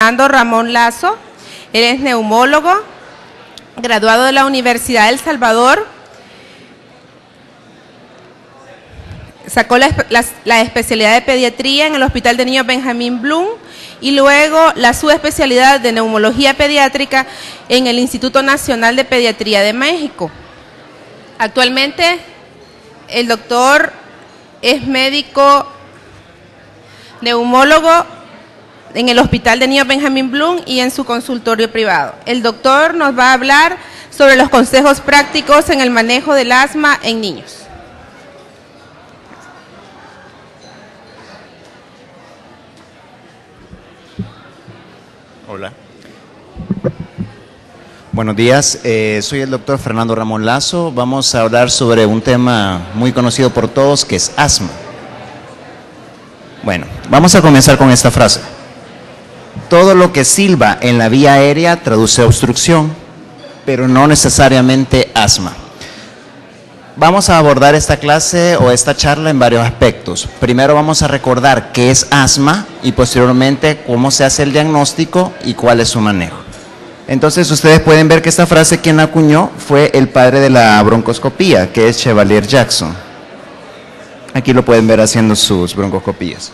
Fernando Ramón Lazo. Él es neumólogo, graduado de la Universidad de El Salvador. Sacó la especialidad de pediatría en el Hospital de Niños Benjamín Bloom y luego la subespecialidad de neumología pediátrica en el Instituto Nacional de Pediatría de México. Actualmente el doctor es médico neumólogo en el Hospital de Niños Benjamín Bloom y en su consultorio privado. El doctor nos va a hablar sobre los consejos prácticos en el manejo del asma en niños. Hola. Buenos días, soy el doctor Fernando Ramón Lazo. Vamos a hablar sobre un tema muy conocido por todos, que es asma. Bueno, vamos a comenzar con esta frase. Todo lo que silba en la vía aérea traduce obstrucción, pero no necesariamente asma. Vamos a abordar esta clase o esta charla en varios aspectos. Primero vamos a recordar qué es asma y posteriormente cómo se hace el diagnóstico y cuál es su manejo. Entonces ustedes pueden ver que esta frase quien la acuñó fue el padre de la broncoscopía, que es Chevalier Jackson. Aquí lo pueden ver haciendo sus broncoscopías.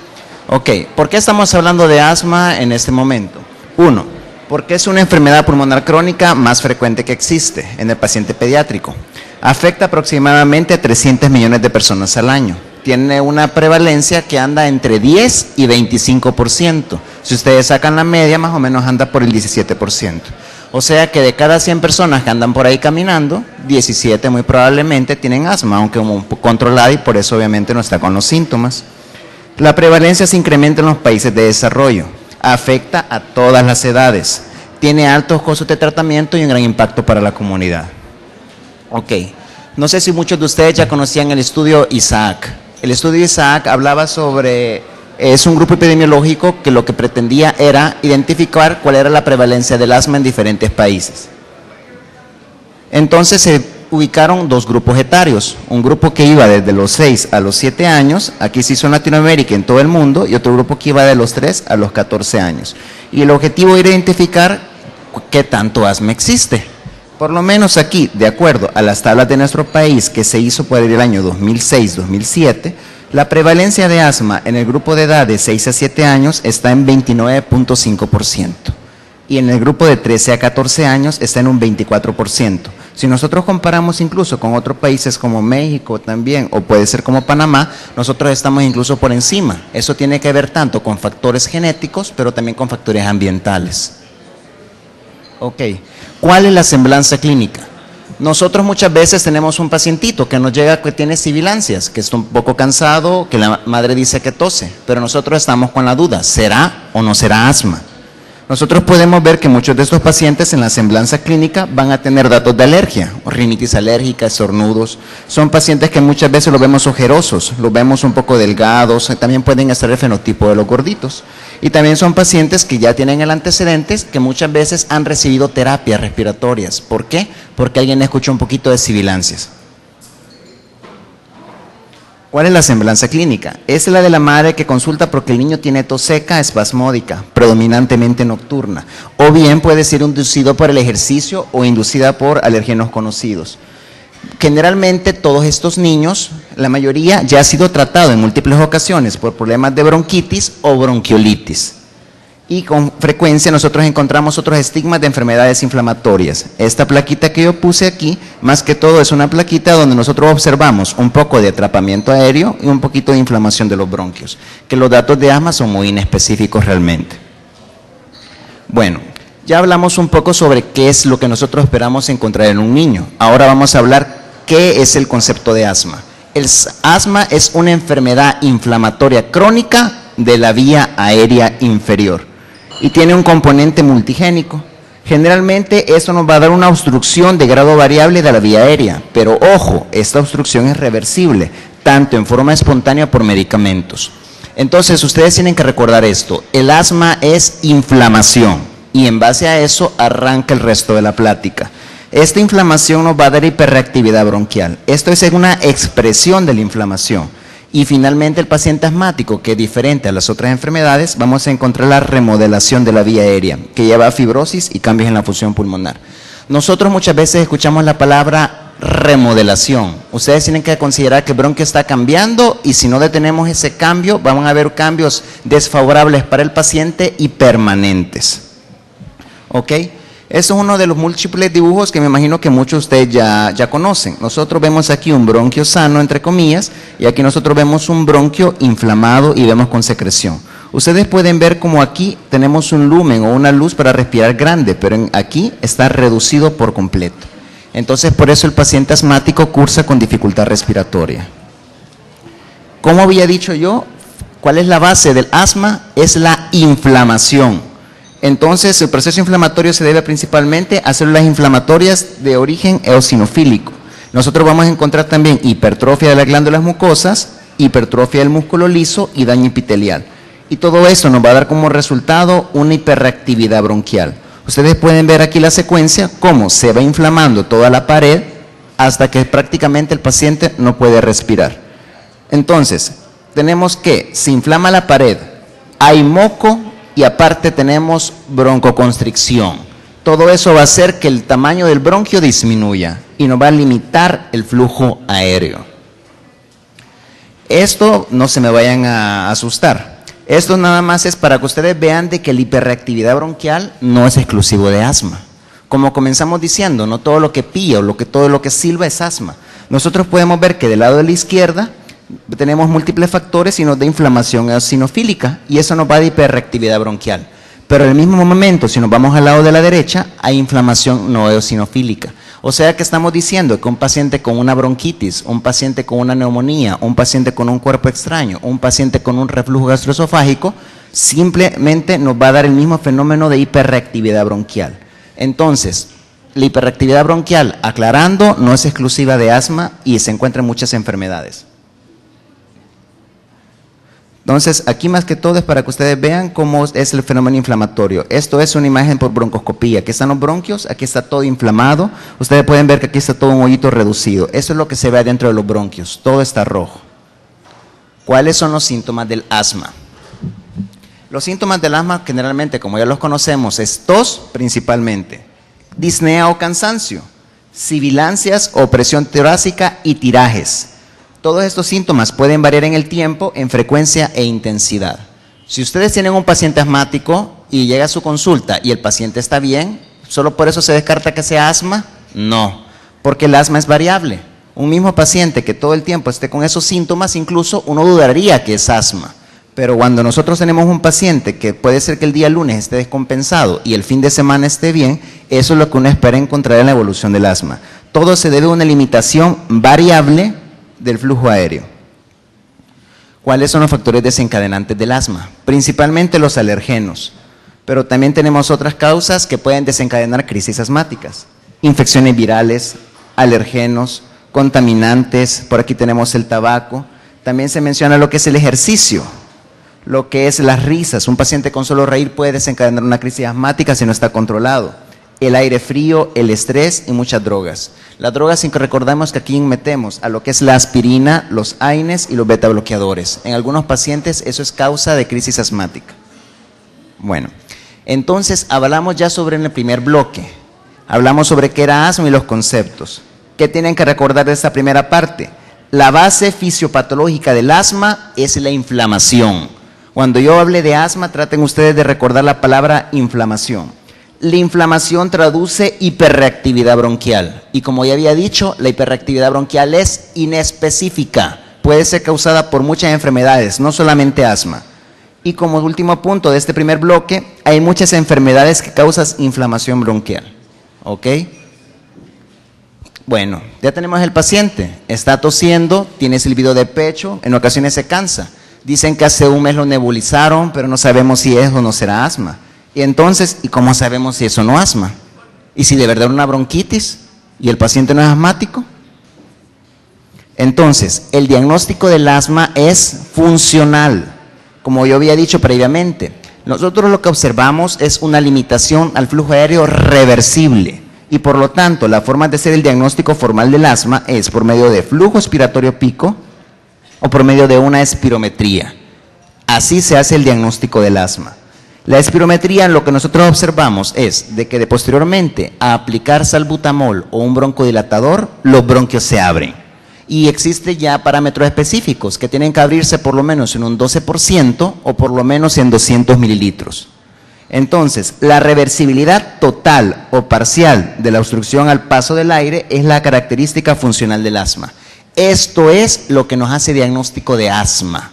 Ok, ¿por qué estamos hablando de asma en este momento? Uno, porque es una enfermedad pulmonar crónica más frecuente que existe en el paciente pediátrico. Afecta aproximadamente a 300 millones de personas al año. Tiene una prevalencia que anda entre 10 y 25%. Si ustedes sacan la media, más o menos anda por el 17%. O sea que de cada 100 personas que andan por ahí caminando, 17 muy probablemente tienen asma, aunque un poco controlada y por eso obviamente no está con los síntomas. La prevalencia se incrementa en los países de desarrollo. Afecta a todas las edades. Tiene altos costos de tratamiento y un gran impacto para la comunidad. Ok, no sé si muchos de ustedes ya conocían el estudio Isaac. El estudio Isaac hablaba sobre, es un grupo epidemiológico que lo que pretendía era identificar cuál era la prevalencia del asma en diferentes países. Entonces se ubicaron dos grupos etarios, un grupo que iba desde los 6 a los 7 años, aquí se hizo en Latinoamérica y en todo el mundo, y otro grupo que iba de los 3 a los 14 años. Y el objetivo era identificar qué tanto asma existe. Por lo menos aquí, de acuerdo a las tablas de nuestro país que se hizo por el año 2006-2007, la prevalencia de asma en el grupo de edad de 6 a 7 años está en 29.5%. Y en el grupo de 13 a 14 años está en un 24%. Si nosotros comparamos incluso con otros países como México también, o puede ser como Panamá, nosotros estamos incluso por encima. Eso tiene que ver tanto con factores genéticos, pero también con factores ambientales. Ok, ¿cuál es la semblanza clínica? Nosotros muchas veces tenemos un pacientito que nos llega que tiene sibilancias, que está un poco cansado, que la madre dice que tose, pero nosotros estamos con la duda, ¿será o no será asma? Nosotros podemos ver que muchos de estos pacientes en la semblanza clínica van a tener datos de alergia, rinitis alérgica, estornudos. Son pacientes que muchas veces los vemos ojerosos, los vemos un poco delgados, también pueden estar el fenotipo de los gorditos. Y también son pacientes que ya tienen el antecedente, que muchas veces han recibido terapias respiratorias. ¿Por qué? Porque alguien escuchó un poquito de sibilancias. ¿Cuál es la semblanza clínica? Es la de la madre que consulta porque el niño tiene tos seca, espasmódica, predominantemente nocturna, o bien puede ser inducido por el ejercicio o inducida por alérgenos conocidos. Generalmente todos estos niños, la mayoría ya ha sido tratado en múltiples ocasiones por problemas de bronquitis o bronquiolitis. Y con frecuencia nosotros encontramos otros estigmas de enfermedades inflamatorias. Esta plaquita que yo puse aquí, más que todo es una plaquita donde nosotros observamos un poco de atrapamiento aéreo y un poquito de inflamación de los bronquios, que los datos de asma son muy inespecíficos realmente. Bueno, ya hablamos un poco sobre qué es lo que nosotros esperamos encontrar en un niño. Ahora vamos a hablar qué es el concepto de asma. El asma es una enfermedad inflamatoria crónica de la vía aérea inferior y tiene un componente multigénico. Generalmente esto nos va a dar una obstrucción de grado variable de la vía aérea, pero ojo, esta obstrucción es reversible, tanto en forma espontánea por medicamentos. Entonces ustedes tienen que recordar esto, el asma es inflamación y en base a eso arranca el resto de la plática. Esta inflamación nos va a dar hiperreactividad bronquial, esto es una expresión de la inflamación. Y finalmente el paciente asmático, que es diferente a las otras enfermedades, vamos a encontrar la remodelación de la vía aérea, que lleva a fibrosis y cambios en la función pulmonar. Nosotros muchas veces escuchamos la palabra remodelación. Ustedes tienen que considerar que el bronquio está cambiando y si no detenemos ese cambio, van a haber cambios desfavorables para el paciente y permanentes. ¿Ok? Eso es uno de los múltiples dibujos que me imagino que muchos de ustedes ya conocen. Nosotros vemos aquí un bronquio sano, entre comillas, y aquí nosotros vemos un bronquio inflamado y vemos con secreción. Ustedes pueden ver como aquí tenemos un lumen o una luz para respirar grande, pero aquí está reducido por completo. Entonces, por eso el paciente asmático cursa con dificultad respiratoria. Como había dicho yo, ¿cuál es la base del asma? Es la inflamación. Entonces, el proceso inflamatorio se debe principalmente a células inflamatorias de origen eosinofílico. Nosotros vamos a encontrar también hipertrofia de las glándulas mucosas, hipertrofia del músculo liso y daño epitelial. Y todo eso nos va a dar como resultado una hiperreactividad bronquial. Ustedes pueden ver aquí la secuencia, cómo se va inflamando toda la pared hasta que prácticamente el paciente no puede respirar. Entonces, tenemos que se inflama la pared, hay moco, y aparte tenemos broncoconstricción. Todo eso va a hacer que el tamaño del bronquio disminuya y nos va a limitar el flujo aéreo. Esto no se me vayan a asustar. Esto nada más es para que ustedes vean de que la hiperreactividad bronquial no es exclusivo de asma. Como comenzamos diciendo, no todo lo que pilla o todo lo que silba es asma. Nosotros podemos ver que del lado de la izquierda tenemos múltiples factores y nos da inflamación eosinofílica y eso nos va a dar hiperreactividad bronquial. Pero en el mismo momento, si nos vamos al lado de la derecha, hay inflamación no eosinofílica. O sea que estamos diciendo que un paciente con una bronquitis, un paciente con una neumonía, un paciente con un cuerpo extraño, un paciente con un reflujo gastroesofágico, simplemente nos va a dar el mismo fenómeno de hiperreactividad bronquial. Entonces, la hiperreactividad bronquial, aclarando, no es exclusiva de asma y se encuentra en muchas enfermedades. Entonces, aquí más que todo es para que ustedes vean cómo es el fenómeno inflamatorio. Esto es una imagen por broncoscopía. Aquí están los bronquios, aquí está todo inflamado. Ustedes pueden ver que aquí está todo un hoyito reducido. Eso es lo que se ve adentro de los bronquios. Todo está rojo. ¿Cuáles son los síntomas del asma? Los síntomas del asma generalmente, como ya los conocemos, es tos principalmente, disnea o cansancio, sibilancias o presión torácica y tirajes. Todos estos síntomas pueden variar en el tiempo, en frecuencia e intensidad. Si ustedes tienen un paciente asmático y llega a su consulta y el paciente está bien, ¿solo por eso se descarta que sea asma? No, porque el asma es variable. Un mismo paciente que todo el tiempo esté con esos síntomas, incluso uno dudaría que es asma. Pero cuando nosotros tenemos un paciente que puede ser que el día lunes esté descompensado y el fin de semana esté bien, eso es lo que uno espera encontrar en la evolución del asma. Todo se debe a una limitación variable del flujo aéreo. ¿Cuáles son los factores desencadenantes del asma? Principalmente los alergenos, pero también tenemos otras causas que pueden desencadenar crisis asmáticas. Infecciones virales, alergenos, contaminantes, por aquí tenemos el tabaco. También se menciona lo que es el ejercicio, lo que es las risas. Un paciente con solo reír puede desencadenar una crisis asmática si no está controlado. El aire frío, el estrés y muchas drogas. Las drogas, sin que recordemos que aquí metemos a lo que es la aspirina, los AINES y los beta bloqueadores. En algunos pacientes eso es causa de crisis asmática. Bueno, entonces hablamos ya sobre en el primer bloque. Hablamos sobre qué era asma y los conceptos. ¿Qué tienen que recordar de esta primera parte? La base fisiopatológica del asma es la inflamación. Cuando yo hable de asma, traten ustedes de recordar la palabra inflamación. La inflamación traduce hiperreactividad bronquial y como ya había dicho, la hiperreactividad bronquial es inespecífica, puede ser causada por muchas enfermedades, no solamente asma. Y como último punto de este primer bloque, hay muchas enfermedades que causan inflamación bronquial. ¿Ok? Bueno, ya tenemos el paciente, está tosiendo, tiene silbido de pecho, en ocasiones se cansa. Dicen que hace un mes lo nebulizaron, pero no sabemos si es o no será asma. Y entonces, ¿y cómo sabemos si eso no es asma? ¿Y si de verdad es una bronquitis y el paciente no es asmático? Entonces, el diagnóstico del asma es funcional, como yo había dicho previamente. Nosotros lo que observamos es una limitación al flujo aéreo reversible y por lo tanto la forma de hacer el diagnóstico formal del asma es por medio de flujo expiratorio pico o por medio de una espirometría. Así se hace el diagnóstico del asma. La espirometría, lo que nosotros observamos es de que posteriormente a aplicar salbutamol o un broncodilatador, los bronquios se abren. Y existen ya parámetros específicos que tienen que abrirse por lo menos en un 12% o por lo menos en 200 mililitros. Entonces, la reversibilidad total o parcial de la obstrucción al paso del aire es la característica funcional del asma. Esto es lo que nos hace diagnóstico de asma.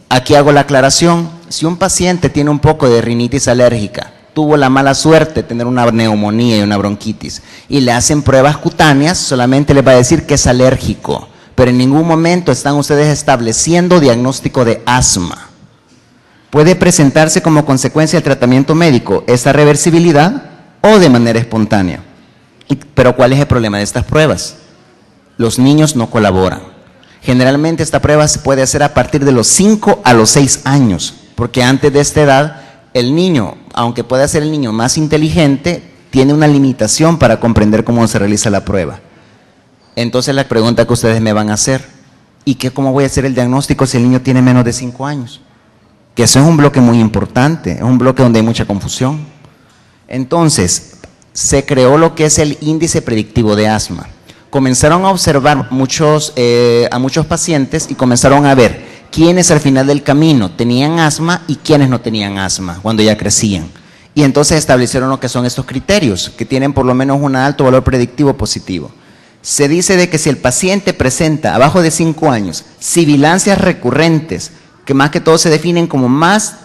Aquí hago la aclaración: si un paciente tiene un poco de rinitis alérgica, tuvo la mala suerte de tener una neumonía y una bronquitis, y le hacen pruebas cutáneas, solamente les va a decir que es alérgico, pero en ningún momento están ustedes estableciendo diagnóstico de asma. Puede presentarse como consecuencia del tratamiento médico esta reversibilidad o de manera espontánea. Pero ¿cuál es el problema de estas pruebas? Los niños no colaboran. Generalmente esta prueba se puede hacer a partir de los 5 a los 6 años, porque antes de esta edad el niño, aunque pueda ser el niño más inteligente, tiene una limitación para comprender cómo se realiza la prueba. Entonces la pregunta que ustedes me van a hacer: ¿y cómo voy a hacer el diagnóstico si el niño tiene menos de 5 años? Que eso es un bloque muy importante, es un bloque donde hay mucha confusión. Entonces, se creó lo que es el índice predictivo de asma. Comenzaron a observar a muchos pacientes y comenzaron a ver quiénes al final del camino tenían asma y quiénes no tenían asma cuando ya crecían. Y entonces establecieron lo que son estos criterios, que tienen por lo menos un alto valor predictivo positivo. Se dice de que si el paciente presenta abajo de 5 años sibilancias recurrentes, que más que todo se definen como más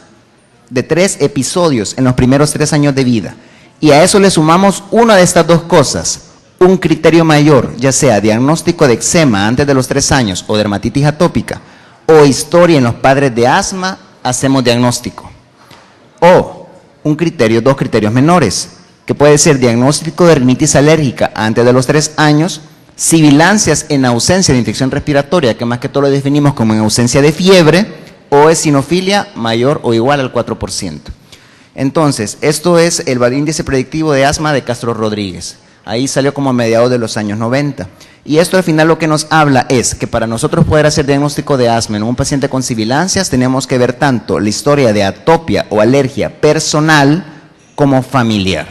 de 3 episodios en los primeros 3 años de vida, y a eso le sumamos una de estas dos cosas, un criterio mayor, ya sea diagnóstico de eczema antes de los 3 años o dermatitis atópica, o historia en los padres de asma, hacemos diagnóstico. O dos criterios menores, que puede ser diagnóstico de rinitis alérgica antes de los 3 años, sibilancias en ausencia de infección respiratoria, que más que todo lo definimos como en ausencia de fiebre, o eosinofilia mayor o igual al 4%. Entonces, esto es el índice predictivo de asma de Castro Rodríguez. Ahí salió como a mediados de los años 90. Y esto al final lo que nos habla es que para nosotros poder hacer diagnóstico de asma en un paciente con sibilancias, tenemos que ver tanto la historia de atopia o alergia personal como familiar.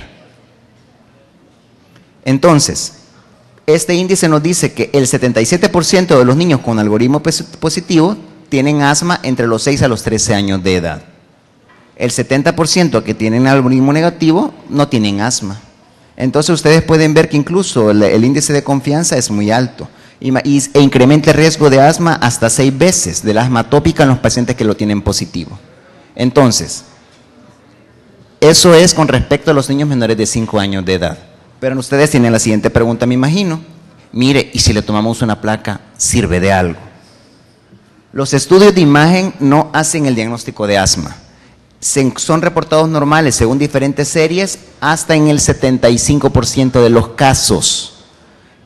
Entonces, este índice nos dice que el 77% de los niños con algoritmo positivo tienen asma entre los 6 a los 13 años de edad. El 70% que tienen algoritmo negativo no tienen asma. Entonces ustedes pueden ver que incluso el índice de confianza es muy alto e incrementa el riesgo de asma hasta 6 veces del asma atópica en los pacientes que lo tienen positivo. Entonces, eso es con respecto a los niños menores de 5 años de edad. Pero ustedes tienen la siguiente pregunta, me imagino. Mire, ¿y si le tomamos una placa, sirve de algo? Los estudios de imagen no hacen el diagnóstico de asma. Son reportados normales según diferentes series hasta en el 75% de los casos.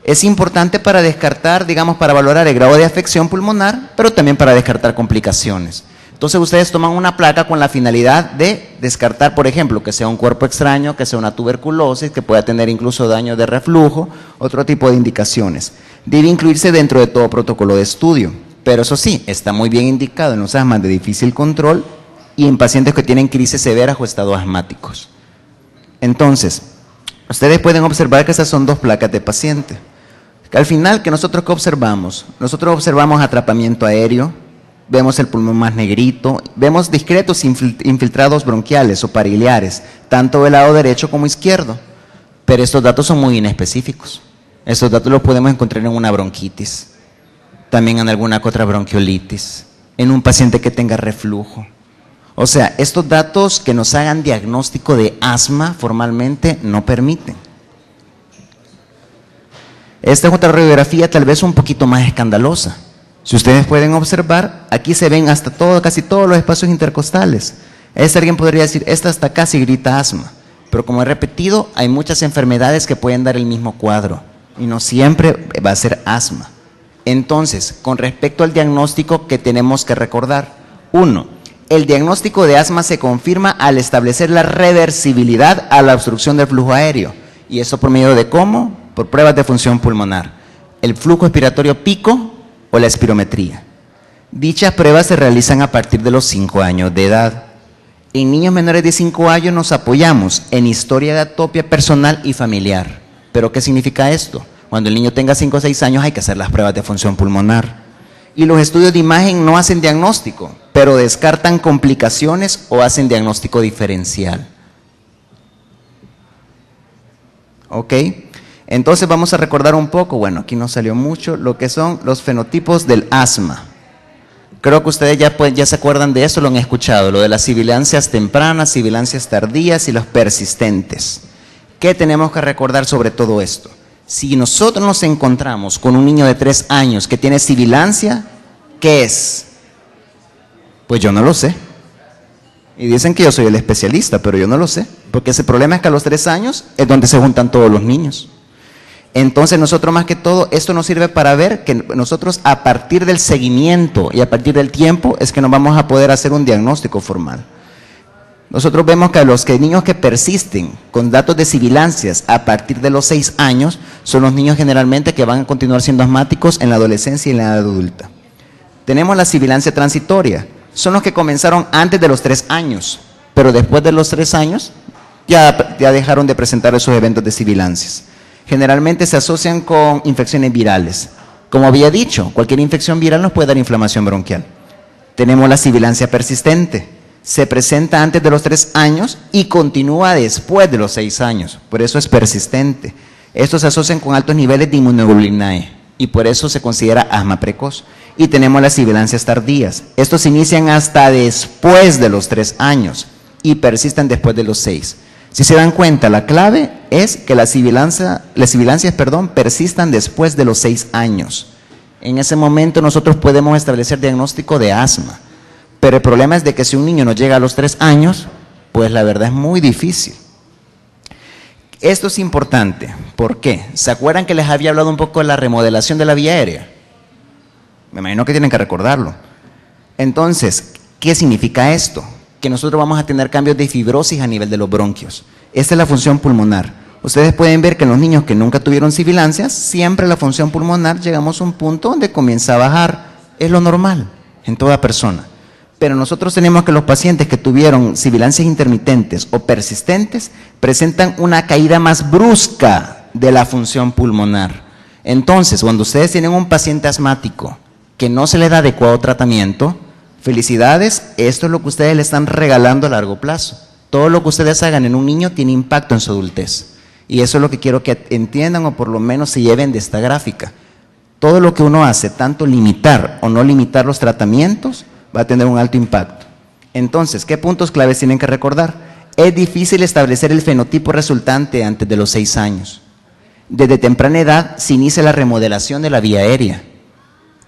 Es importante para descartar, digamos, para valorar el grado de afección pulmonar, pero también para descartar complicaciones. Entonces ustedes toman una placa con la finalidad de descartar, por ejemplo, que sea un cuerpo extraño, que sea una tuberculosis, que pueda tener incluso daño de reflujo, otro tipo de indicaciones. Debe incluirse dentro de todo protocolo de estudio, pero eso sí, está muy bien indicado en los asmas de difícil control y en pacientes que tienen crisis severas o estados asmáticos. Entonces, ustedes pueden observar que esas son 2 placas de paciente. Al final, ¿qué nosotros qué observamos? Nosotros observamos atrapamiento aéreo, vemos el pulmón más negrito, vemos discretos infiltrados bronquiales o pariliares, tanto del lado derecho como izquierdo, pero estos datos son muy inespecíficos. Estos datos los podemos encontrar en una bronquitis, también en alguna otra bronquiolitis, en un paciente que tenga reflujo. O sea, estos datos que nos hagan diagnóstico de asma formalmente no permiten. Esta es otra radiografía tal vez un poquito más escandalosa. Si ustedes pueden observar, aquí se ven casi todos los espacios intercostales. Alguien podría decir, esta hasta casi grita asma. Pero como he repetido, hay muchas enfermedades que pueden dar el mismo cuadro y no siempre va a ser asma. Entonces, con respecto al diagnóstico que tenemos que recordar, 1. El diagnóstico de asma se confirma al establecer la reversibilidad a la obstrucción del flujo aéreo. ¿Y eso por medio de cómo? Por pruebas de función pulmonar. El flujo expiratorio pico o la espirometría. Dichas pruebas se realizan a partir de los 5 años de edad. En niños menores de 5 años nos apoyamos en historia de atopia personal y familiar. ¿Pero qué significa esto? Cuando el niño tenga 5 o 6 años hay que hacer las pruebas de función pulmonar. Y los estudios de imagen no hacen diagnóstico, pero descartan complicaciones o hacen diagnóstico diferencial. ¿Ok? Entonces vamos a recordar un poco, bueno, aquí no salió mucho, lo que son los fenotipos del asma. Creo que ustedes ya se acuerdan de eso, lo han escuchado, lo de las sibilancias tempranas, sibilancias tardías y los persistentes. ¿Qué tenemos que recordar sobre todo esto? Si nosotros nos encontramos con un niño de 3 años que tiene sibilancia, ¿qué es? Pues yo no lo sé. Y dicen que yo soy el especialista, pero yo no lo sé. Porque ese problema es que a los 3 años es donde se juntan todos los niños. Entonces nosotros más que todo, esto nos sirve para ver que nosotros a partir del seguimiento y a partir del tiempo es que nos vamos a poder hacer un diagnóstico formal. Nosotros vemos que los niños que persisten con datos de sibilancias a partir de los 6 años son los niños generalmente que van a continuar siendo asmáticos en la adolescencia y en la edad adulta. Tenemos la sibilancia transitoria, son los que comenzaron antes de los 3 años, pero después de los 3 años ya dejaron de presentar esos eventos de sibilancias. Generalmente se asocian con infecciones virales. Como había dicho, cualquier infección viral nos puede dar inflamación bronquial. Tenemos la sibilancia persistente. Se presenta antes de los 3 años y continúa después de los 6 años. Por eso es persistente. Estos se asocian con altos niveles de inmunoglobulina E y por eso se considera asma precoz. Y tenemos las sibilancias tardías. Estos se inician hasta después de los 3 años y persisten después de los 6. Si se dan cuenta, la clave es que las sibilancias persistan después de los 6 años. En ese momento nosotros podemos establecer diagnóstico de asma. Pero el problema es de que si un niño no llega a los 3 años, pues la verdad es muy difícil. Esto es importante. ¿Por qué? ¿Se acuerdan que les había hablado un poco de la remodelación de la vía aérea? Me imagino que tienen que recordarlo. Entonces, ¿qué significa esto? Que nosotros vamos a tener cambios de fibrosis a nivel de los bronquios. Esta es la función pulmonar. Ustedes pueden ver que en los niños que nunca tuvieron sibilancias, siempre la función pulmonar llegamos a un punto donde comienza a bajar. Es lo normal en toda persona. Pero nosotros tenemos que los pacientes que tuvieron sibilancias intermitentes o persistentes presentan una caída más brusca de la función pulmonar. Entonces, cuando ustedes tienen un paciente asmático que no se le da adecuado tratamiento, felicidades, esto es lo que ustedes le están regalando a largo plazo. Todo lo que ustedes hagan en un niño tiene impacto en su adultez. Y eso es lo que quiero que entiendan o por lo menos se lleven de esta gráfica. Todo lo que uno hace, tanto limitar o no limitar los tratamientos, va a tener un alto impacto. Entonces, ¿qué puntos claves tienen que recordar? Es difícil establecer el fenotipo resultante antes de los 6 años. Desde temprana edad se inicia la remodelación de la vía aérea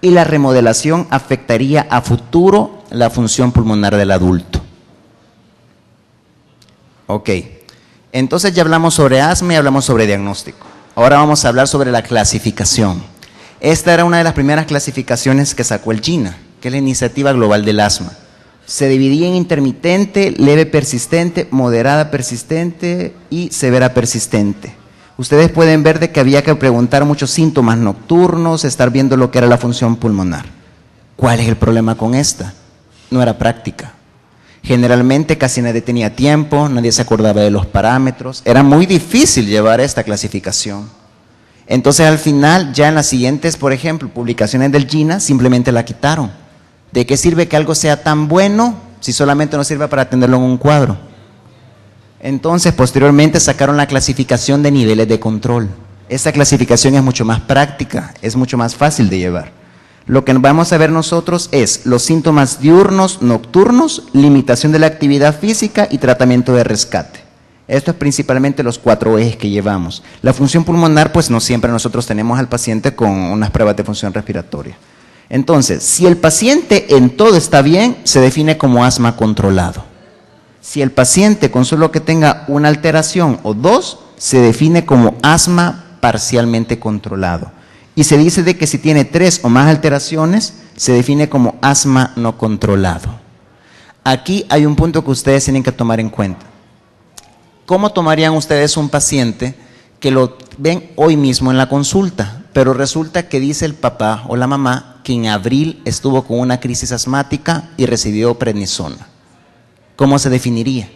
y la remodelación afectaría a futuro la función pulmonar del adulto. Ok, entonces ya hablamos sobre asma y hablamos sobre diagnóstico. Ahora vamos a hablar sobre la clasificación. Esta era una de las primeras clasificaciones que sacó el GINA, que es la Iniciativa Global del Asma. Se dividía en intermitente, leve persistente, moderada persistente y severa persistente. Ustedes pueden ver de que había que preguntar muchos síntomas nocturnos, estar viendo lo que era la función pulmonar. ¿Cuál es el problema con esta? No era práctica. Generalmente casi nadie tenía tiempo, nadie se acordaba de los parámetros. Era muy difícil llevar esta clasificación. Entonces al final, ya en las siguientes, por ejemplo, publicaciones del GINA, simplemente la quitaron. ¿De qué sirve que algo sea tan bueno si solamente nos sirve para atenderlo en un cuadro? Entonces, posteriormente sacaron la clasificación de niveles de control. Esta clasificación es mucho más práctica, es mucho más fácil de llevar. Lo que vamos a ver nosotros es los síntomas diurnos, nocturnos, limitación de la actividad física y tratamiento de rescate. Esto es principalmente los 4 ejes que llevamos. La función pulmonar, pues no siempre nosotros tenemos al paciente con unas pruebas de función respiratoria. Entonces, si el paciente en todo está bien, se define como asma controlado. Si el paciente con solo que tenga una alteración o 2, se define como asma parcialmente controlado. Y se dice de que si tiene 3 o más alteraciones, se define como asma no controlado. Aquí hay un punto que ustedes tienen que tomar en cuenta. ¿Cómo tomarían ustedes un paciente que lo ven hoy mismo en la consulta, pero resulta que dice el papá o la mamá que en abril estuvo con una crisis asmática y recibió prednisona? ¿Cómo se definiría?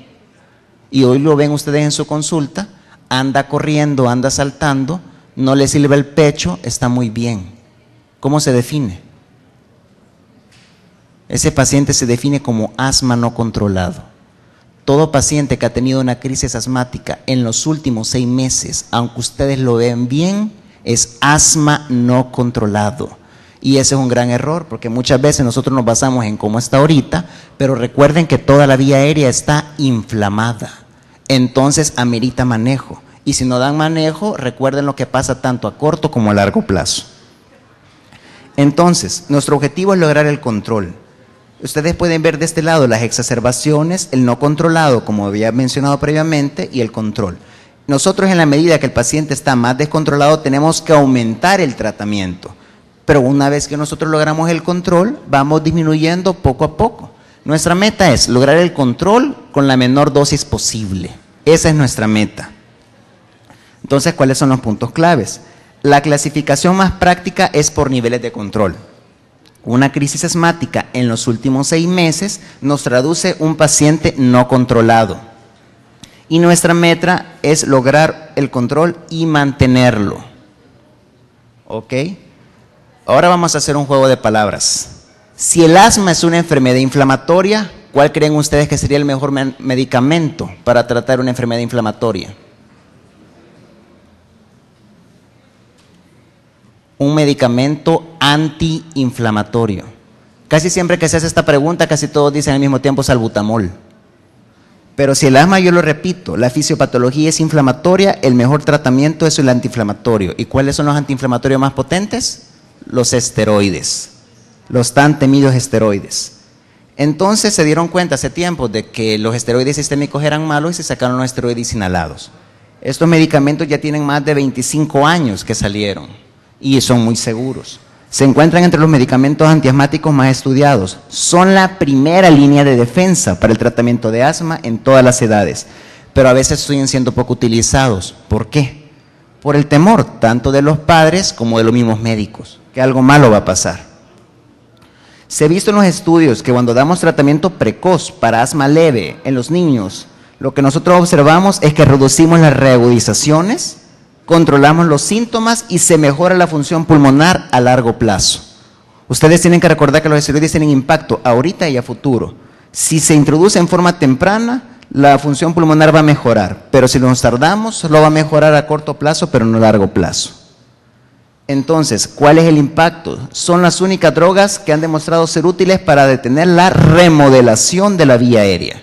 Y hoy lo ven ustedes en su consulta, anda corriendo, anda saltando, no le silba el pecho, está muy bien. ¿Cómo se define? Ese paciente se define como asma no controlado. Todo paciente que ha tenido una crisis asmática en los últimos 6 meses, aunque ustedes lo ven bien, es asma no controlado. Y ese es un gran error, porque muchas veces nosotros nos basamos en cómo está ahorita, pero recuerden que toda la vía aérea está inflamada. Entonces amerita manejo. Y si no dan manejo, recuerden lo que pasa tanto a corto como a largo plazo. Entonces, nuestro objetivo es lograr el control. Ustedes pueden ver de este lado las exacerbaciones, el no controlado, como había mencionado previamente, y el control. Nosotros, en la medida que el paciente está más descontrolado, tenemos que aumentar el tratamiento. Pero una vez que nosotros logramos el control, vamos disminuyendo poco a poco. Nuestra meta es lograr el control con la menor dosis posible. Esa es nuestra meta. Entonces, ¿cuáles son los puntos claves? La clasificación más práctica es por niveles de control. Una crisis asmática en los últimos 6 meses nos traduce un paciente no controlado. Y nuestra meta es lograr el control y mantenerlo. ¿Ok? Ahora vamos a hacer un juego de palabras. Si el asma es una enfermedad inflamatoria, ¿cuál creen ustedes que sería el mejor medicamento para tratar una enfermedad inflamatoria? Un medicamento antiinflamatorio. Casi siempre que se hace esta pregunta, casi todos dicen al mismo tiempo salbutamol. Pero si el asma, yo lo repito, la fisiopatología es inflamatoria, el mejor tratamiento es el antiinflamatorio. ¿Y cuáles son los antiinflamatorios más potentes? Los esteroides, los tan temidos esteroides. Entonces se dieron cuenta hace tiempo de que los esteroides sistémicos eran malos y se sacaron los esteroides inhalados. Estos medicamentos ya tienen más de 25 años que salieron y son muy seguros. Se encuentran entre los medicamentos antiasmáticos más estudiados. Son la primera línea de defensa para el tratamiento de asma en todas las edades, pero a veces siguen siendo poco utilizados. ¿Por qué? Por el temor tanto de los padres como de los mismos médicos, que algo malo va a pasar. Se ha visto en los estudios que cuando damos tratamiento precoz para asma leve en los niños, lo que nosotros observamos es que reducimos las reagudizaciones, controlamos los síntomas y se mejora la función pulmonar a largo plazo. Ustedes tienen que recordar que los esteroides tienen impacto ahorita y a futuro. Si se introduce en forma temprana, la función pulmonar va a mejorar, pero si nos tardamos, lo va a mejorar a corto plazo, pero no a largo plazo. Entonces, ¿cuál es el impacto? Son las únicas drogas que han demostrado ser útiles para detener la remodelación de la vía aérea.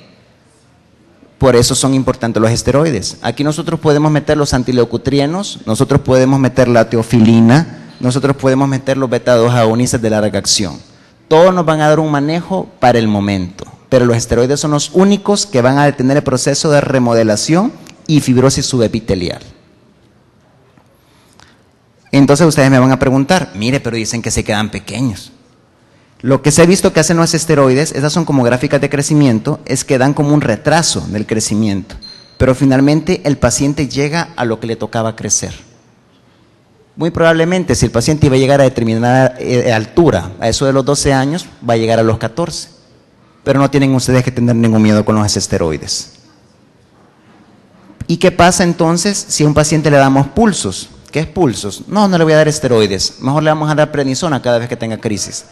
Por eso son importantes los esteroides. Aquí nosotros podemos meter los antileucotrienos, nosotros podemos meter la teofilina, nosotros podemos meter los beta-2 agonistas de larga acción. Todos nos van a dar un manejo para el momento, pero los esteroides son los únicos que van a detener el proceso de remodelación y fibrosis subepitelial. Entonces ustedes me van a preguntar, mire, pero dicen que se quedan pequeños. Lo que se ha visto que hacen los esteroides, esas son como gráficas de crecimiento, es que dan como un retraso del crecimiento, pero finalmente el paciente llega a lo que le tocaba crecer. Muy probablemente si el paciente iba a llegar a determinada altura, a eso de los 12 años, va a llegar a los 14, pero no tienen ustedes que tener ningún miedo con los esteroides. ¿Y qué pasa entonces si a un paciente le damos pulsos? ¿Qué es pulsos? No le voy a dar esteroides, mejor le vamos a dar prednisona cada vez que tenga crisis.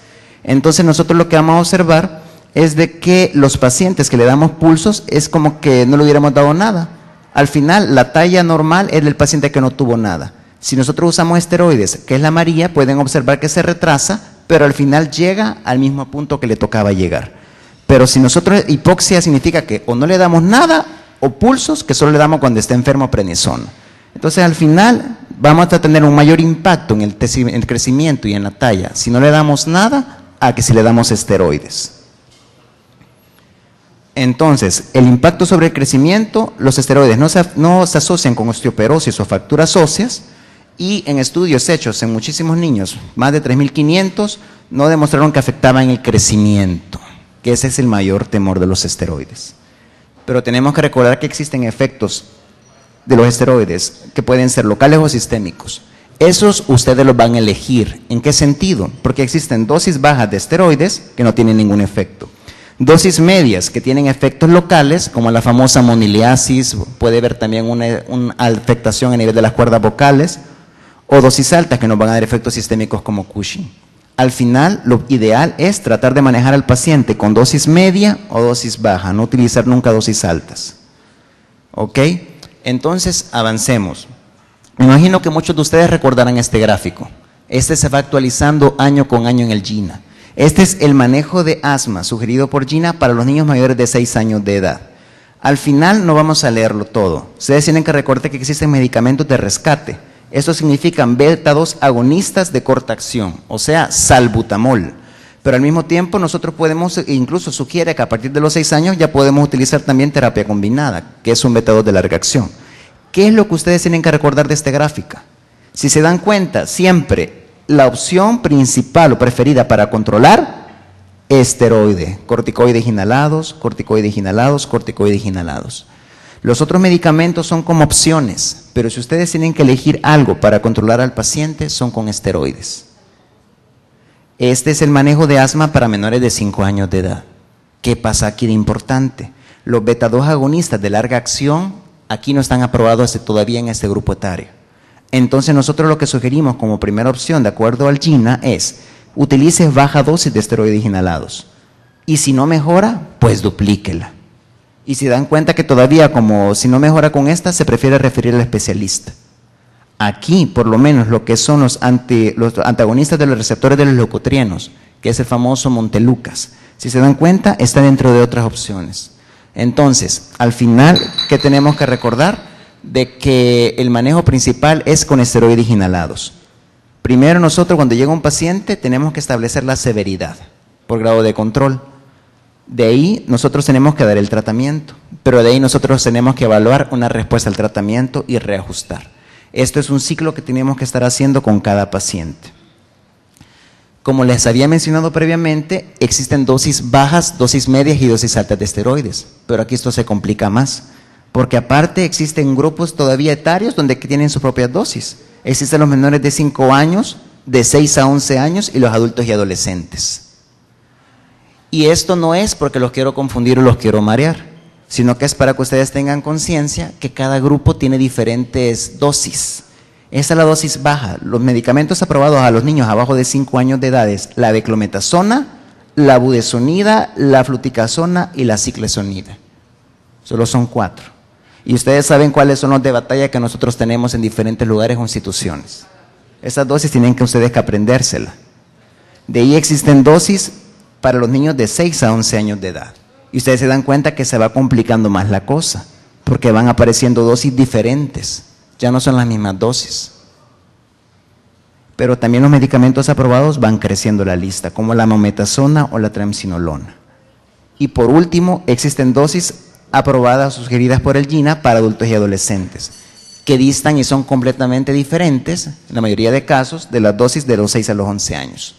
Entonces nosotros lo que vamos a observar es de que los pacientes que le damos pulsos es como que no le hubiéramos dado nada. Al final la talla normal es del paciente que no tuvo nada. Si nosotros usamos esteroides, que es la amarilla, pueden observar que se retrasa, pero al final llega al mismo punto que le tocaba llegar. Pero si nosotros, hipoxia significa que o no le damos nada, o pulsos que solo le damos cuando está enfermo prednisona. Entonces al final vamos a tener un mayor impacto en el crecimiento y en la talla si no le damos nada a que si le damos esteroides. Entonces, el impacto sobre el crecimiento, los esteroides no se asocian con osteoporosis o fracturas óseas, y en estudios hechos en muchísimos niños, más de 3.500, no demostraron que afectaban el crecimiento, que ese es el mayor temor de los esteroides. Pero tenemos que recordar que existen efectos de los esteroides que pueden ser locales o sistémicos. Esos ustedes los van a elegir. ¿En qué sentido? Porque existen dosis bajas de esteroides que no tienen ningún efecto. Dosis medias que tienen efectos locales, como la famosa moniliasis, puede haber también una afectación a nivel de las cuerdas vocales, o dosis altas que nos van a dar efectos sistémicos como Cushing. Al final, lo ideal es tratar de manejar al paciente con dosis media o dosis baja, no utilizar nunca dosis altas. ¿Ok? Entonces, avancemos. Me imagino que muchos de ustedes recordarán este gráfico. Este se va actualizando año con año en el GINA. Este es el manejo de asma sugerido por GINA para los niños mayores de 6 años de edad. Al final no vamos a leerlo todo. Ustedes tienen que recordar que existen medicamentos de rescate. Esto significan beta-2 agonistas de corta acción, o sea, salbutamol. Pero al mismo tiempo nosotros podemos, incluso sugiere que a partir de los 6 años ya podemos utilizar también terapia combinada, que es un beta-2 de larga acción. ¿Qué es lo que ustedes tienen que recordar de esta gráfica? Si se dan cuenta, siempre la opción principal o preferida para controlar, esteroide, corticoides inhalados, corticoides inhalados, corticoides inhalados. Los otros medicamentos son como opciones, pero si ustedes tienen que elegir algo para controlar al paciente, son con esteroides. Este es el manejo de asma para menores de 5 años de edad. ¿Qué pasa aquí de importante? Los beta-2 agonistas de larga acción aquí no están aprobados todavía en este grupo etario. Entonces nosotros lo que sugerimos como primera opción, de acuerdo al GINA, es utilice baja dosis de esteroides inhalados. Y si no mejora, pues duplíquela. Y si dan cuenta que todavía como si no mejora con esta, se prefiere referir al especialista. Aquí, por lo menos, lo que son los antagonistas de los receptores de los leucotrienos, que es el famoso Montelukast, si se dan cuenta, está dentro de otras opciones. Entonces, al final, ¿qué tenemos que recordar? De que el manejo principal es con esteroides inhalados. Primero nosotros cuando llega un paciente tenemos que establecer la severidad por grado de control. De ahí nosotros tenemos que dar el tratamiento, pero de ahí nosotros tenemos que evaluar una respuesta al tratamiento y reajustar. Esto es un ciclo que tenemos que estar haciendo con cada paciente. Como les había mencionado previamente, existen dosis bajas, dosis medias y dosis altas de esteroides, pero aquí esto se complica más, porque aparte existen grupos todavía etarios donde tienen sus propias dosis. Existen los menores de 5 años, de 6 a 11 años y los adultos y adolescentes. Y esto no es porque los quiero confundir o los quiero marear, sino que es para que ustedes tengan conciencia que cada grupo tiene diferentes dosis. Esta es la dosis baja. Los medicamentos aprobados a los niños abajo de 5 años de edad es la beclometasona, la budesonida, la fluticasona y la ciclesonida. Solo son 4. Y ustedes saben cuáles son los de batalla que nosotros tenemos en diferentes lugares o instituciones. Esas dosis tienen que ustedes que aprendérselas. De ahí existen dosis para los niños de 6 a 11 años de edad. Y ustedes se dan cuenta que se va complicando más la cosa, porque van apareciendo dosis diferentes, ya no son las mismas dosis. Pero también los medicamentos aprobados van creciendo la lista, como la mometasona o la triamcinolona. Y por último, existen dosis aprobadas o sugeridas por el GINA para adultos y adolescentes, que distan y son completamente diferentes, en la mayoría de casos, de las dosis de los 6 a los 11 años.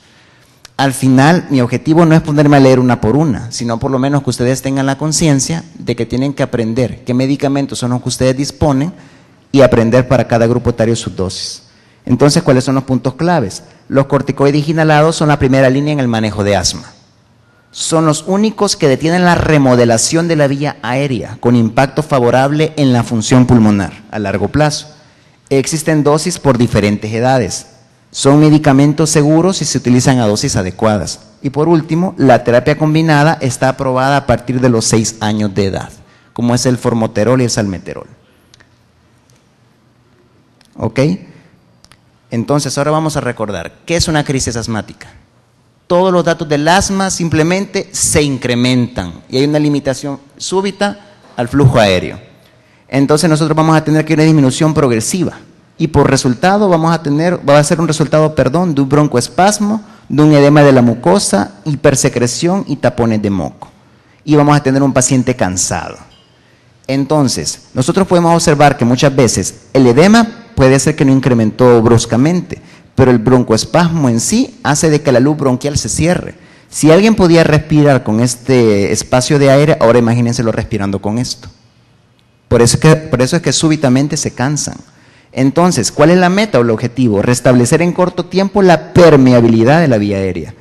Al final, mi objetivo no es ponerme a leer una por una, sino por lo menos que ustedes tengan la conciencia de que tienen que aprender qué medicamentos son los que ustedes disponen y aprender para cada grupo etario sus dosis. Entonces, ¿cuáles son los puntos claves? Los corticoides inhalados son la primera línea en el manejo de asma. Son los únicos que detienen la remodelación de la vía aérea con impacto favorable en la función pulmonar a largo plazo. Existen dosis por diferentes edades. Son medicamentos seguros y se utilizan a dosis adecuadas. Y por último, la terapia combinada está aprobada a partir de los 6 años de edad, como es el formoterol y el salmeterol. ¿Ok? Entonces, ahora vamos a recordar, ¿qué es una crisis asmática? Todos los datos del asma simplemente se incrementan y hay una limitación súbita al flujo aéreo. Entonces, nosotros vamos a tener que una disminución progresiva. Y por resultado va a ser un resultado, de un broncoespasmo, de un edema de la mucosa, hipersecreción y tapones de moco. Y vamos a tener un paciente cansado. Entonces, nosotros podemos observar que muchas veces el edema puede ser que no incrementó bruscamente, pero el broncoespasmo en sí hace de que la luz bronquial se cierre. Si alguien podía respirar con este espacio de aire, ahora imagínenselo respirando con esto. Por eso es que súbitamente se cansan. Entonces, ¿cuál es la meta o el objetivo? Restablecer en corto tiempo la permeabilidad de la vía aérea.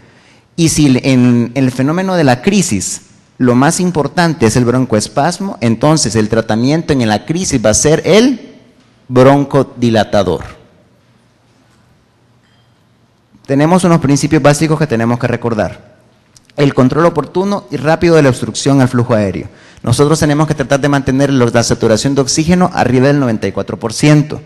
Y si en el fenómeno de la crisis lo más importante es el broncoespasmo, entonces el tratamiento en la crisis va a ser el broncodilatador. Tenemos unos principios básicos que tenemos que recordar. El control oportuno y rápido de la obstrucción al flujo aéreo. Nosotros tenemos que tratar de mantener la saturación de oxígeno arriba del 94%.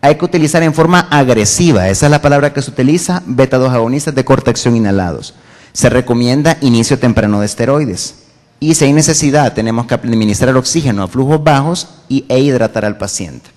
Hay que utilizar en forma agresiva, esa es la palabra que se utiliza, beta-2 agonistas de corta acción inhalados. Se recomienda inicio temprano de esteroides. Y si hay necesidad, tenemos que administrar oxígeno a flujos bajos e hidratar al paciente.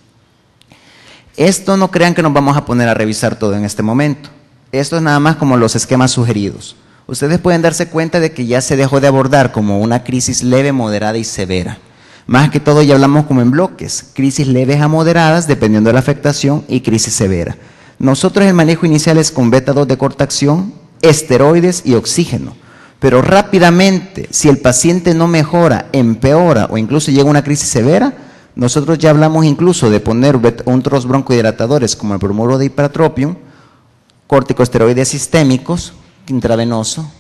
Esto no crean que nos vamos a poner a revisar todo en este momento. Esto es nada más como los esquemas sugeridos. Ustedes pueden darse cuenta de que ya se dejó de abordar como una crisis leve, moderada y severa. Más que todo ya hablamos como en bloques, crisis leves a moderadas dependiendo de la afectación y crisis severa. Nosotros el manejo inicial es con beta-2 de corta acción, esteroides y oxígeno. Pero rápidamente, si el paciente no mejora, empeora o incluso llega a una crisis severa, nosotros ya hablamos incluso de poner otros broncodilatadores como el bromuro de hipertropium, corticosteroides sistémicos, intravenoso,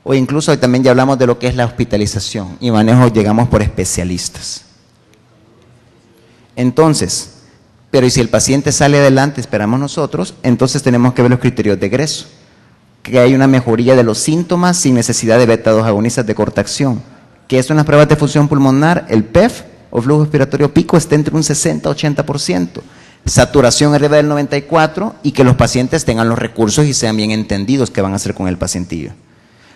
o incluso hoy también ya hablamos de lo que es la hospitalización y manejo, llegamos por especialistas. Entonces, pero y si el paciente sale adelante, esperamos nosotros, entonces tenemos que ver los criterios de egreso, que hay una mejoría de los síntomas sin necesidad de beta-2 agonistas de corta acción, que esto en las pruebas de función pulmonar, el PEF o flujo respiratorio pico está entre un 60 a 80%, saturación arriba del 94% y que los pacientes tengan los recursos y sean bien entendidos qué van a hacer con el pacientillo.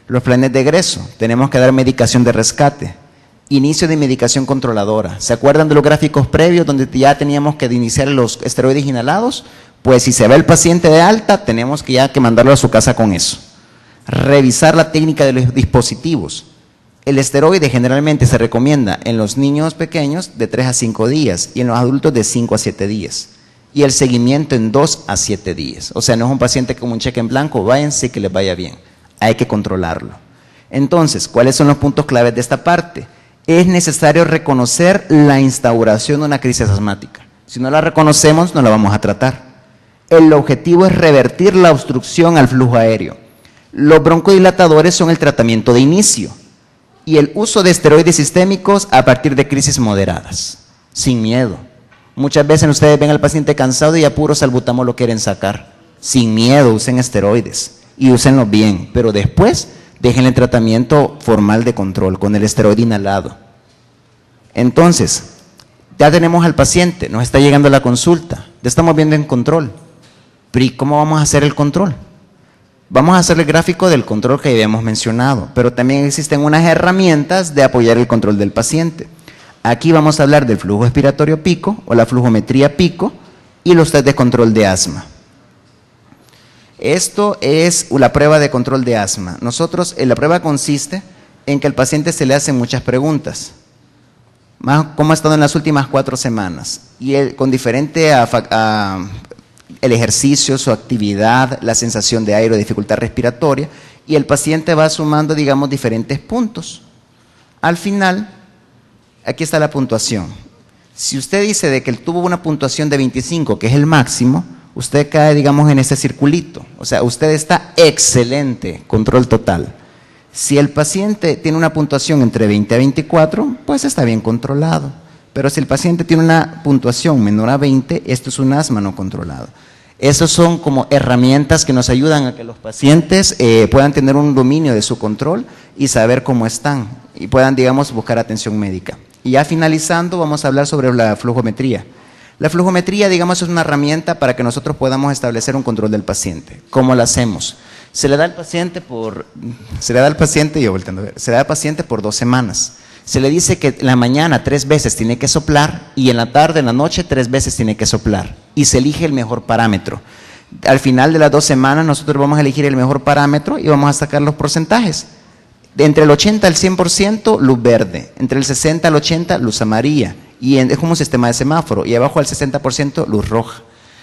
Los planes de egreso, tenemos que dar medicación de rescate, inicio de medicación controladora. ¿Se acuerdan de los gráficos previos donde ya teníamos que iniciar los esteroides inhalados? Pues si se va el paciente de alta, tenemos que ya que mandarlo a su casa con eso. Revisar la técnica de los dispositivos. El esteroide generalmente se recomienda en los niños pequeños de 3 a 5 días y en los adultos de 5 a 7 días. Y el seguimiento en 2 a 7 días. O sea, no es un paciente como un cheque en blanco, váyanse que les vaya bien. Hay que controlarlo. Entonces, ¿cuáles son los puntos claves de esta parte? Es necesario reconocer la instauración de una crisis asmática. Si no la reconocemos, no la vamos a tratar. El objetivo es revertir la obstrucción al flujo aéreo. Los broncodilatadores son el tratamiento de inicio y el uso de esteroides sistémicos a partir de crisis moderadas, sin miedo. Muchas veces ustedes ven al paciente cansado y a puro salbutamol lo quieren sacar. Sin miedo, usen esteroides y úsenlo bien, pero después dejen el tratamiento formal de control con el esteroide inhalado. Entonces, ya tenemos al paciente, nos está llegando a la consulta, ya estamos viendo en control. Pero ¿y cómo vamos a hacer el control? Vamos a hacer el gráfico del control que habíamos mencionado, pero también existen unas herramientas de apoyar el control del paciente. Aquí vamos a hablar del flujo respiratorio pico o la flujometría pico y los test de control de asma. Esto es la prueba de control de asma. Nosotros, la prueba consiste en que al paciente se le hacen muchas preguntas. ¿Cómo ha estado en las últimas 4 semanas? Y él, con diferente el ejercicio, su actividad, la sensación de aire o dificultad respiratoria, y el paciente va sumando, digamos, diferentes puntos. Al final, aquí está la puntuación. Si usted dice de que él tuvo una puntuación de 25, que es el máximo, usted cae, digamos, en ese circulito. O sea, usted está excelente, control total. Si el paciente tiene una puntuación entre 20 a 24, pues está bien controlado. Pero si el paciente tiene una puntuación menor a 20, esto es un asma no controlado. Esos son como herramientas que nos ayudan a que los pacientes puedan tener un dominio de su control y saber cómo están y puedan, digamos, buscar atención médica. Y ya finalizando, vamos a hablar sobre la flujometría. La flujometría, digamos, es una herramienta para que nosotros podamos establecer un control del paciente. ¿Cómo lo hacemos? Se le da al paciente por 2 semanas. Se le dice que en la mañana 3 veces tiene que soplar y en la tarde, en la noche 3 veces tiene que soplar y se elige el mejor parámetro. Al final de las 2 semanas nosotros vamos a elegir el mejor parámetro y vamos a sacar los porcentajes. De entre el 80 al 100% luz verde, entre el 60 al 80 luz amarilla y es como un sistema de semáforo y abajo al 60% luz roja.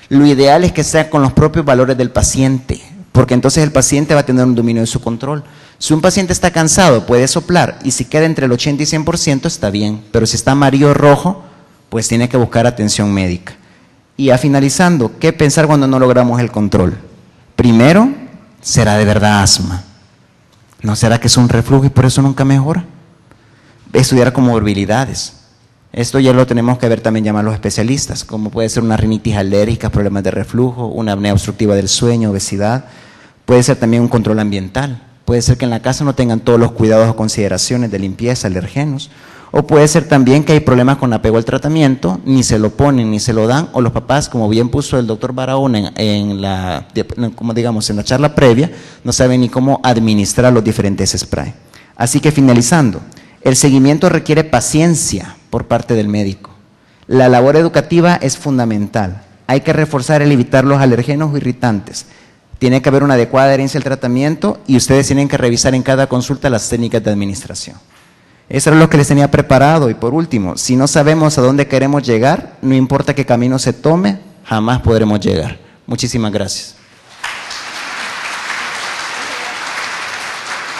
Lo ideal es que sea con los propios valores del paciente, porque entonces el paciente va a tener un dominio de su control. Si un paciente está cansado, puede soplar, y si queda entre el 80 y 100% está bien, pero si está amarillo o rojo, pues tiene que buscar atención médica. Y ya finalizando, ¿qué pensar cuando no logramos el control? Primero, ¿será de verdad asma? ¿No será que es un reflujo y por eso nunca mejora? Estudiar comorbilidades. Esto ya lo tenemos que ver también, llamar a los especialistas, como puede ser una rinitis alérgica, problemas de reflujo, una apnea obstructiva del sueño, obesidad. Puede ser también un control ambiental. Puede ser que en la casa no tengan todos los cuidados o consideraciones de limpieza, alergenos. O puede ser también que hay problemas con apego al tratamiento, ni se lo ponen ni se lo dan, o los papás, como bien puso el doctor Barahona en la charla previa, no saben ni cómo administrar los diferentes sprays. Así que finalizando, el seguimiento requiere paciencia por parte del médico. La labor educativa es fundamental. Hay que reforzar el evitar los alergenos o irritantes. Tiene que haber una adecuada adherencia al tratamiento y ustedes tienen que revisar en cada consulta las técnicas de administración. Eso es lo que les tenía preparado. Y por último, si no sabemos a dónde queremos llegar, no importa qué camino se tome, jamás podremos llegar. Muchísimas gracias.